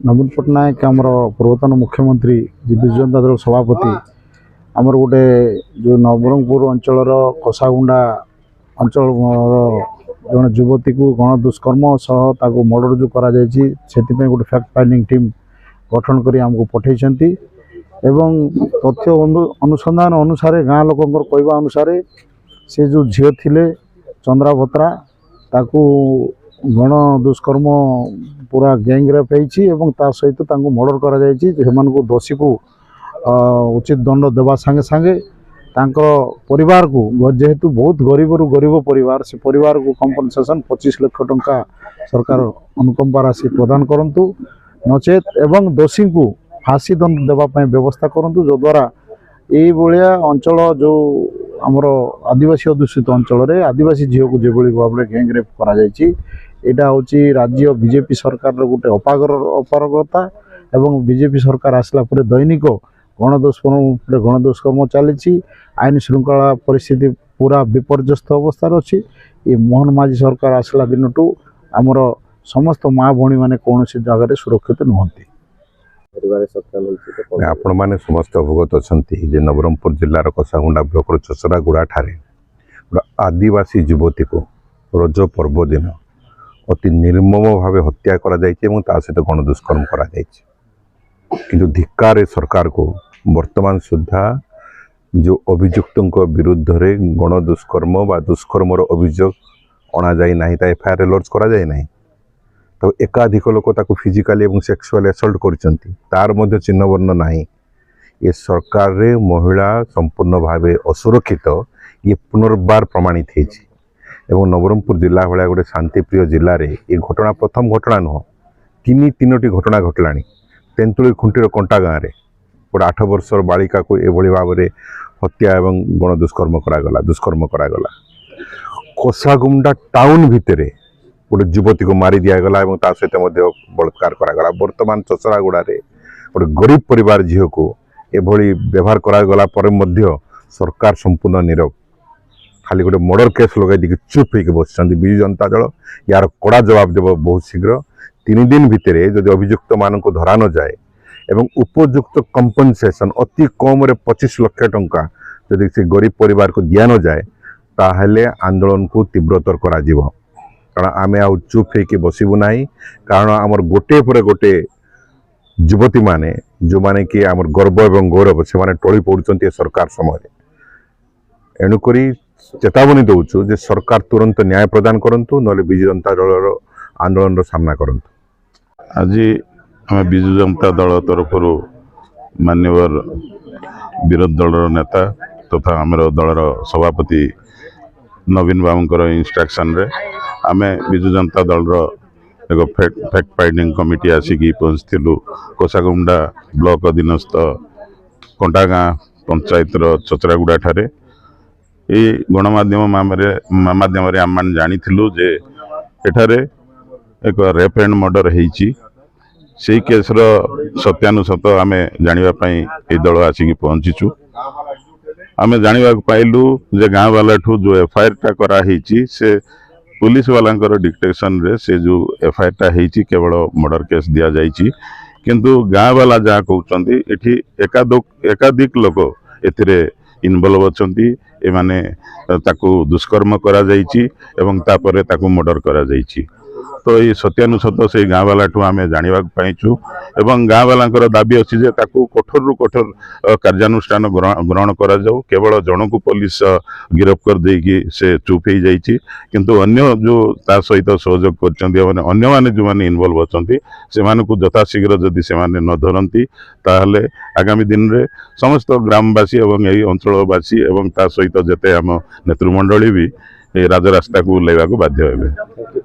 नवीन पट्टनायक आमर पूर्वतन मुख्यमंत्री विजु जनता दल सभापति आमर गोटे जो नवरंगपुर अंचल कसागुंडा अंचल जन युवती को गण दुष्कर्म सह ताको मर्डर जो करा से गोटे फैक्ट फाइंडिंग टीम गठन कर आमको पठे एवं तथ्य अनुसंधान अनुसार गाँ लोक कहवा अनुसार से जो झील थिले चंद्रा भत्रा ताकू गण दुष्कर्म पूरा गैंग रेप होता सहित मर्डर कर दोषी को उचित दंड देवा संगे संगे परिवार को जेहेतु बहुत गरीब रु गरीब परिवार से परिवार को कंपनसेशन 25 लाख टंका सरकार अनुकंपा राशि प्रदान करंतु नचेत एवं दोषी को फांसी दंड देवाई व्यवस्था करंतु जो द्वारा ये भाया अंचल जो आमर आदिवासी अध्युषित अंचल आदिवासी झील को जो भाव में गैंग रेप करा हूँ राज्य बीजेपी सरकार गोटे अपारगता एवं बीजेपी सरकार आसला पर दैनिक गणदुष्कर्म चली आईन श्रृंखला परिस्थिति पूरा विपर्यस्त अवस्था अच्छी ये मोहन माझी सरकार आसला दिन टू आमर समस्त माँ भौणी मैंने कौन जगह सुरक्षित नुहति आपण मैंने समस्त अवगत अच्छा नवरंगपुर जिलार कसागुंडा ब्लॉक चचरागुड़ा ठारे आदिवासी युवती को रज पर्व दिन अति निर्मम भाव हत्या करा सहित गण दुष्कर्म करा किंतु धिक्कार सरकार को वर्तमान सुधा जो अभियुक्त विरुद्ध रे गण दुष्कर्म बा दुष्कर्मर अभियोग अणा जाए ना एफआईआर लॉन्च करा जाए ना तो एकाधिक लोक ताको फिजिकली और सेक्सुअल एसल्ट कर चिन्ह वर्ण ना ये सरकार रे महिला संपूर्ण भाव असुरक्षित ये पुनर्बार प्रमाणित हो नवरंगपुर जिला भाया गोटे शांतिप्रिय जिले में ये घटना प्रथम घटना नुह तीनोटी घटना घटला तेंतुली खुंटीर कंटा गाँव में गोटे 8 वर्षर बालिका को यह भाव में हत्या एवं गण दुष्कर्म करागला कसागुंडा टाउन भितर गोटे युवती को मारी दिगला सहित बलात्कार करागला वर्तमान चचरागुड़ा गोटे गरीब परिवार झील को एभली व्यवहार करागला सरकार संपूर्ण नीरव खाली गोटे मर्डर केस लगे चुप होकर बस विजु जनता दल यार कड़ा जवाब देव बहुत शीघ्र 3 दिन भितर जदि अभियुक्त मान धरा न जाए एवं उपयुक्त कंपनसेशन अति कम 25 लाख टंका जदि से गरीब परिवार को दिया न जाए ताहले आंदोलन को तीव्रतर करा जीव कारण आमे आउ चुप होकर बसबू ना कारण आमर गोटे पर गोटे युवती माने जो माने कि आमर गर्व एवं गौरव से माने टली पड़ुचंती सरकार समय एणुक चेतावनी दौचु जे सरकार तुरंत न्याय प्रदान करंतु नले विजु जनता दल आंदोलन सामना करंतु। आज आम विजु जनता दल तरफ मान्यवर विरोधी दल नेता तथा आमर दलर सभापति नवीन बाबूंकर इंस्ट्रक्शन रे आम विजु जनता दल एक फैक्ट फाइंडिंग कमिटी आसिकी पहुँचलु कोसागुंडा ब्लॉक अधीनस्थ कंटागाँ पंचायत चचरागुड़ा ठारे ये गणमाध्यम माध्यम आम मैंने जानी जे एठारे एक रेप एंड मर्डर होती से केस सत्यानुसत आम जानापी ये दल आसिक पहुँचीचु आम जाना पाइलु जे गाँव वाला ठू जो एफआईआर टा कराई से पुलिस वाला डिक्टेशन रे से जो एफआईआर टा होती केवल मर्डर केस दि जाइए किंतु गाँव वाला जहाँ कहते ये एकाधिक लोक ए इनवल्व अच्छा एमाने ताकू दुष्कर्म करा जाइछि एवं तापरे ताकू मर्डर करा जाइछि तो ये सत्यानुसत से गाँव वाला ठू आम जाना पाइचु एवं गाँव वाला दाबी अच्छी जे ताकू कठोर रु कठोर कार्यानुष्ठान ग्रहण करा जाऊ केवल जन को पुलिस गिरफ कर देकी से चुप हो जाइछि किंतु अन्य जो ता सहित सहयोग करछन्ती अन्य माने जो माने इन्वॉल्व अछन्ती से माने को यथाशीघ्र जदि से माने न धरंती ताहले आगामी दिन रे समस्त ग्रामवासी एवं यही अंचलवासी एवं ता सहित जते आम नेतृमंडली भी राजरास्ता को लेवा को बाध्य हेबे।